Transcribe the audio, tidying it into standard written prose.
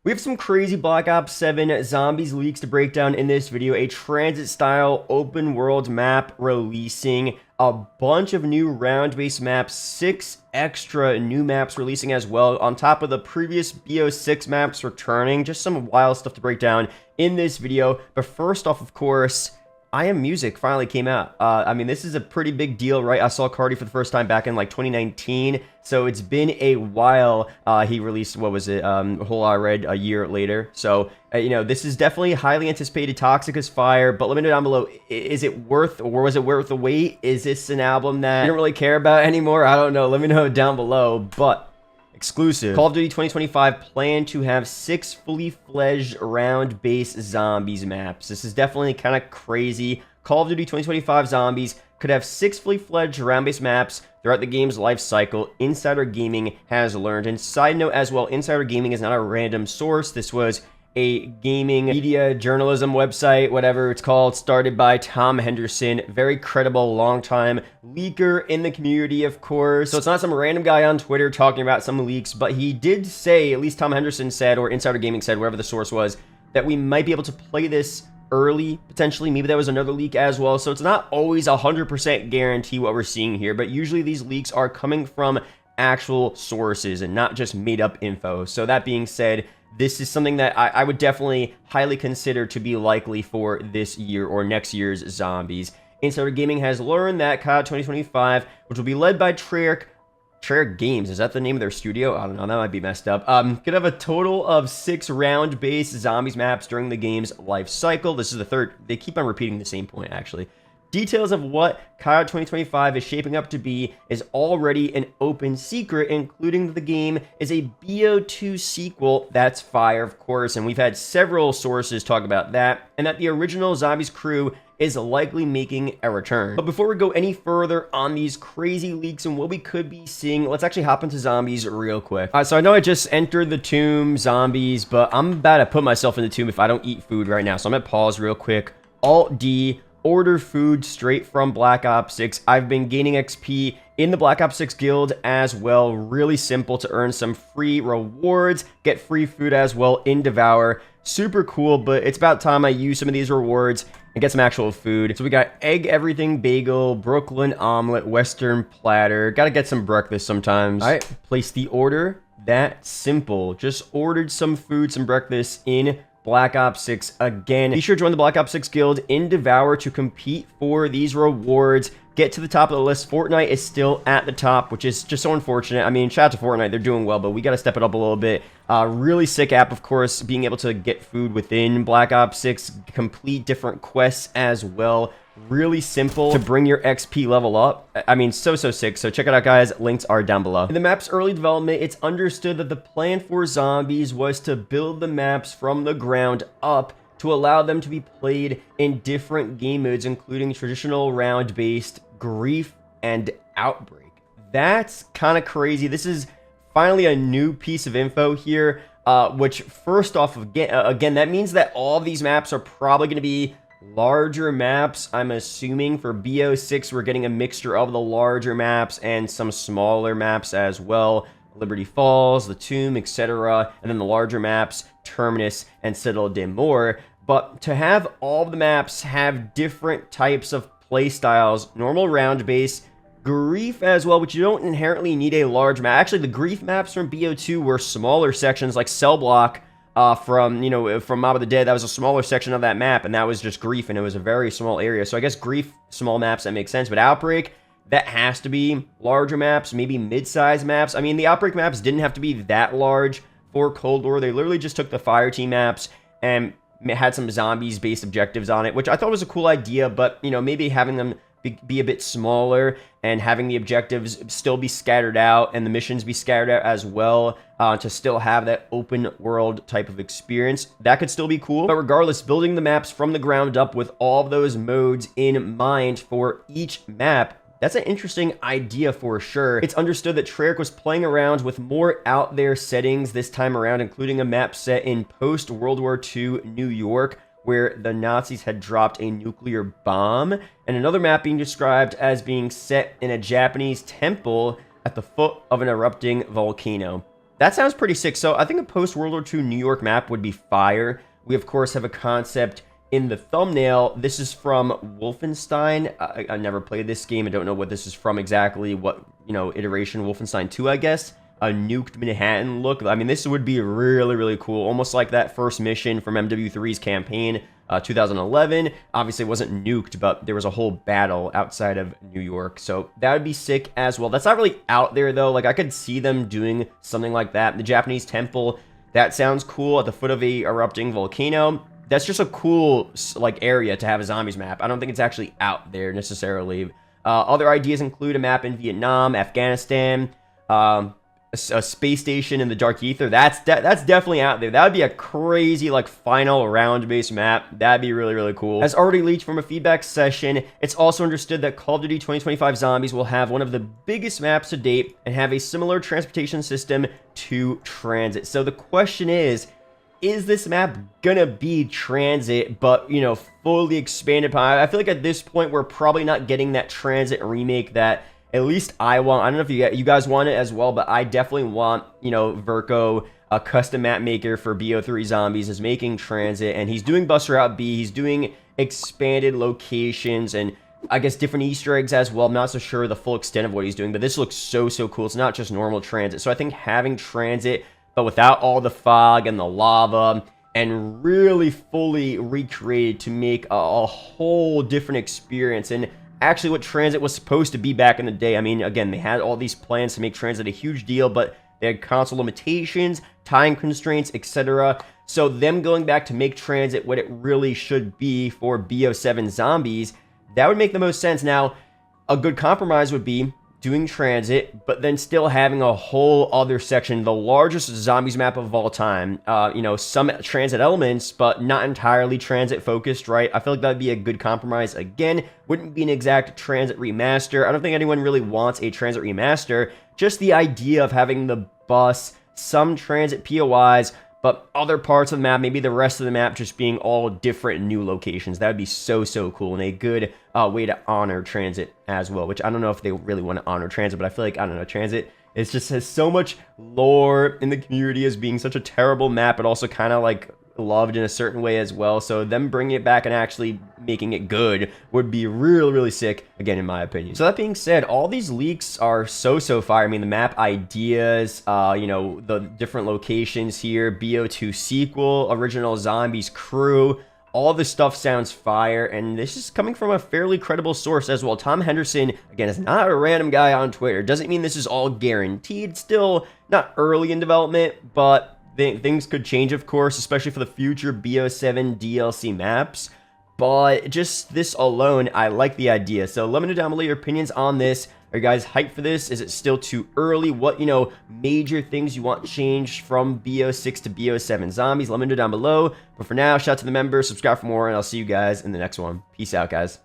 We have some crazy Black Ops 7 zombies leaks to break down in this video. A transit style open world map releasing, a bunch of new round-based maps, 6 extra new maps releasing as well, on top of the previous BO6 maps returning. Just some wild stuff to break down in this video. But first off, of course, I Am Music finally came out. I mean, this is a pretty big deal, right? I saw Cardi for the first time back in like 2019, so it's been a while. He released, what was it, Whole I Red a year later. So, you know, this is definitely highly anticipated. Toxic as fire, but let me know down below, is it worth, or was it worth the wait? Is this an album that you don't really care about anymore? I don't know. Let me know down below, but exclusive. Call of Duty 2025 plan to have 6 fully fledged round-based zombies maps. This is definitely kind of crazy. Call of Duty 2025 zombies could have 6 fully fledged round-based maps throughout the game's life cycle, Insider Gaming has learned. And side note as well, Insider Gaming is not a random source. This was a gaming media journalism website, whatever it's called, started by Tom Henderson, very credible, long-time leaker in the community, of course. So it's not some random guy on Twitter talking about some leaks, but he did say, at least Tom Henderson said, or Insider Gaming said, wherever the source was, that we might be able to play this early, potentially. Maybe that was another leak as well. So it's not always 100% guarantee what we're seeing here, but usually these leaks are coming from actual sources and not just made up info. So that being said, this is something that I would definitely highly consider to be likely for this year or next year's zombies. Insider Gaming has learned that COD 2025, which will be led by Treyarch Games, is that the name of their studio? I don't know, that might be messed up. Could have a total of 6 round-based zombies maps during the game's life cycle. This is the third. They keep on repeating the same point, actually. Details of what COD 2025 is shaping up to be is already an open secret, including that the game is a BO2 sequel. That's fire, of course, and we've had several sources talk about that, and that the original Zombies crew is likely making a return. But before we go any further on these crazy leaks and what we could be seeing, let's actually hop into zombies real quick. So I know I just entered the tomb, zombies, but I'm about to put myself in the tomb if I don't eat food right now. So I'm gonna pause real quick. Alt-D. Order food straight from Black Ops 6. I've been gaining XP in the Black Ops 6 guild as well. Really simple to earn some free rewards, get free food as well in Devour. Super cool, but it's about time I use some of these rewards and get some actual food. So we got egg everything bagel, Brooklyn omelet, Western platter. Gotta get some breakfast sometimes. All right, place the order. That simple. Just ordered some food, some breakfast in Black Ops 6 again. Be sure to join the Black Ops 6 guild in Devour to compete for these rewards. Get to the top of the list. Fortnite is still at the top, which is just so unfortunate. I mean, shout out to Fortnite. They're doing well, but we got to step it up a little bit. Really sick app, of course, being able to get food within Black Ops 6, complete different quests as well. Really simple to bring your XP level up. I mean, so sick. So check it out, guys. Links are down below. In the map's early development, it's understood that the plan for zombies was to build the maps from the ground up to allow them to be played in different game modes, including traditional round-based, grief, and outbreak. That's kind of crazy. This is finally a new piece of info here, which first off, again, that means that all of these maps are probably going to be larger maps. I'm assuming for BO6 we're getting a mixture of the larger maps and some smaller maps as well. Liberty Falls, the Tomb, etc. And then the larger maps, Terminus and Citadel de Mor. But to have all of the maps have different types of play styles, normal round base, grief as well, which you don't inherently need a large map. Actually, the grief maps from BO2 were smaller sections like Cell Block. From Mob of the Dead, that was a smaller section of that map, and that was just grief, and it was a very small area. So I guess grief, small maps, that makes sense. But Outbreak, that has to be larger maps, maybe mid-size maps. I mean, the Outbreak maps didn't have to be that large for Cold War. They literally just took the Fire Team maps and had some zombies-based objectives on it, which I thought was a cool idea, but, you know, maybe having them be a bit smaller and having the objectives still be scattered out and the missions be scattered out as well, to still have that open world type of experience. That could still be cool. But regardless, building the maps from the ground up with all of those modes in mind for each map, that's an interesting idea for sure. It's understood that Treyarch was playing around with more out there settings this time around, including a map set in post-World War II New York, where the Nazis had dropped a nuclear bomb, and another map being described as being set in a Japanese temple at the foot of an erupting volcano. That sounds pretty sick. So I think a post-World War II New York map would be fire. We, of course, have a concept in the thumbnail. This is from Wolfenstein. I never played this game. I don't know what this is from exactly. What, iteration, Wolfenstein 2, I guess. A nuked Manhattan look. I mean, this would be really, really cool. Almost like that first mission from MW3's campaign, 2011. Obviously, it wasn't nuked, but there was a whole battle outside of New York. So that would be sick as well. That's not really out there, though. Like, I could see them doing something like that. The Japanese temple, that sounds cool, at the foot of a erupting volcano. That's just a cool, like, area to have a zombies map. I don't think it's actually out there necessarily. Other ideas include a map in Vietnam, Afghanistan, a space station in the dark ether. That's definitely out there. That would be a crazy, like, final round-based map. That'd be really, really cool. As already leaked from a feedback session, it's also understood that Call of Duty 2025 Zombies will have one of the biggest maps to date and have a similar transportation system to TranZit. So the question is this map gonna be TranZit, but, fully expanded upon? I feel like at this point, we're probably not getting that TranZit remake that at least I want. I don't know if you guys want it as well, but I definitely want, Verco, a custom map maker for BO3 Zombies, is making TranZit, and he's doing Buster Route B. He's doing expanded locations and I guess different Easter eggs as well. I'm not so sure the full extent of what he's doing, but this looks so cool. It's not just normal TranZit. So I think having TranZit, but without all the fog and the lava, and really fully recreated to make a whole different experience. And actually what TranZit was supposed to be back in the day. I mean, again, they had all these plans to make TranZit a huge deal, but they had console limitations, time constraints, etc. So them going back to make TranZit what it really should be for BO7 Zombies, that would make the most sense. Now, a good compromise would be doing TranZit, but then still having a whole other section, the largest zombies map of all time. Some TranZit elements, but not entirely TranZit focused, right? I feel like that'd be a good compromise. Again, wouldn't be an exact TranZit remaster. I don't think anyone really wants a TranZit remaster. Just the idea of having the bus, some TranZit POIs, but other parts of the map, maybe the rest of the map just being all different new locations. That would be so cool, and a good way to honor TranZit as well, which I don't know if they really want to honor TranZit, but I feel like, I don't know, TranZit, it just has so much lore in the community as being such a terrible map, but also kind of like loved in a certain way as well. So them bringing it back and actually making it good would be really sick, again, in my opinion. So that being said, all these leaks are so fire. I mean, the map ideas, the different locations here, BO2 sequel, original Zombies crew, all this stuff sounds fire, and this is coming from a fairly credible source as well. Tom Henderson, again, is not a random guy on Twitter. Doesn't mean this is all guaranteed. Still not early in development, but things could change, of course, especially for the future BO7 DLC maps. But just this alone, I like the idea. So let me know down below your opinions on this. Are you guys hyped for this? Is it still too early? What, major things you want changed from BO6 to BO7 Zombies? Let me know down below. But for now, shout out to the members, subscribe for more, and I'll see you guys in the next one. Peace out, guys.